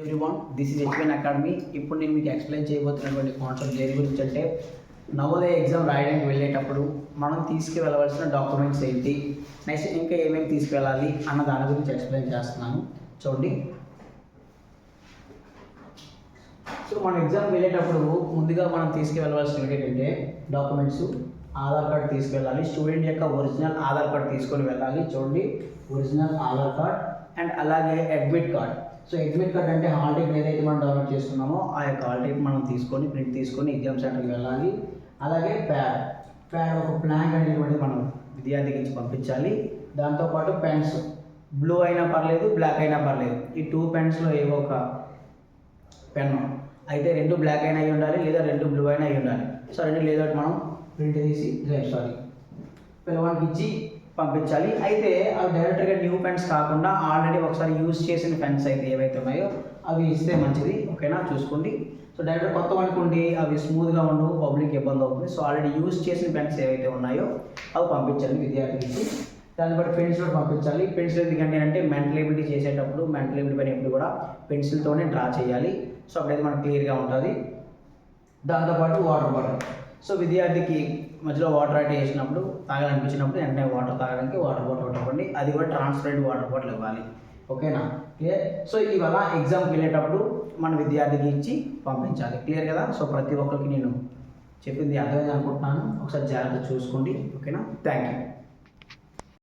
Everyone, this is HN academy. ఇప్పుడు నేను మీకు ఎక్స్ప్లెయిన్ చేయబోతున్నటువంటి కాన్సెప్ట్ దేని గురించి అంటే, నవోదయ ఎగ్జామ్ రాయడానికి వెళ్ళేటప్పుడు మనం తీసుకువెళ్ళవలసిన డాక్యుమెంట్స్ ఏంటి, నెక్స్ట్ ఇంకా ఏమేమి తీసుకువెళ్ళాలి అన్న దాని గురించి ఎక్స్ప్లెయిన్ చేస్తున్నాను. చూడండి, సో మన ఎగ్జామ్కి వెళ్ళేటప్పుడు ముందుగా మనం తీసుకువెళ్ళవలసినవి ఏంటంటే డాక్యుమెంట్స్. ఆధార్ కార్డ్ తీసుకువెళ్ళాలి, స్టూడెంట్ యొక్క ఒరిజినల్ ఆధార్ కార్డ్ తీసుకొని వెళ్ళాలి. చూడండి, ఒరిజినల్ ఆధార్ కార్డ్ అండ్ అలాగే admit card. So admit card అంటే హాల్ టికెట్ ఏదైతే మనం డౌన్లోడ్ చేసుకున్నామో ఆ యొక్క హాల్ టికెట్ మనం తీసుకొని ప్రింట్ తీసుకొని ఎగ్జామ్ సెంటర్కి వెళ్ళాలి. అలాగే ప్యాడ్ ఒక బ్లాంక్ అనేటువంటి మనం విద్యార్థికి ఇచ్చి పంపించాలి. దాంతోపాటు పెన్స్, బ్లూ అయినా పర్లేదు, బ్లాక్ అయినా పర్లేదు. ఈ 2 పెన్స్లో ఏవో ఒక పెన్ అయితే 2 బ్లాక్ అయినా అయి ఉండాలి, లేదా 2 బ్లూ అయినా అయి ఉండాలి. సో 2 లేదా మనం ప్రింట్ తీసి పిల్లవాడికి ఇచ్చి పంపించాలి. అయితే అవి డైరెక్ట్గా న్యూ పెన్స్ కాకుండా ఆల్రెడీ ఒకసారి యూజ్ చేసిన పెన్స్ అయితే ఏవైతే ఉన్నాయో అవి ఇస్తే మంచిది. ఓకేనా, చూసుకోండి. సో డైరెక్ట్ కొత్త అనుకోండి, అవి స్మూత్గా ఉండవు, పబ్లిక్ ఇబ్బంది అవుతుంది. సో ఆల్రెడీ యూజ్ చేసిన పెన్స్ ఏవైతే ఉన్నాయో అవి పంపించాలి విద్యార్థికి. దాన్ని బట్టి పెన్సిల్ పంపించాలి. పెన్సిల్ ఎందుకంటే అంటే మెంటల్ ఎబిలిటీ చేసేటప్పుడు మెంటల్ ఎబిలిటీ పైన ఎప్పుడు కూడా పెన్సిల్తోనే డ్రా చేయాలి. సో అప్పుడైతే మనకు క్లియర్గా ఉంటుంది. దాంతోపాటు వాటర్ బాటిల్. సో విద్యార్థికి మధ్యలో వాటర్ అయితే వేసినప్పుడు తాగాలనిపించినప్పుడు వెంటనే వాటర్ తాగడానికి వాటర్ బాటిల్ ఇవ్వండి. అది కూడా ట్రాన్స్పరెంట్ వాటర్ బాటిల్ ఇవ్వాలి. ఓకేనా, క్లియర్. సో ఇవాళ ఎగ్జామ్కి వెళ్ళేటప్పుడు మన విద్యార్థికి ఇచ్చి పంపించాలి. క్లియర్ కదా. సో ప్రతి ఒక్కరికి నేను చెప్పింది అర్థమైంది అనుకుంటున్నాను. ఒకసారి జాగ్రత్త చూసుకోండి. ఓకేనా, థ్యాంక్ యూ.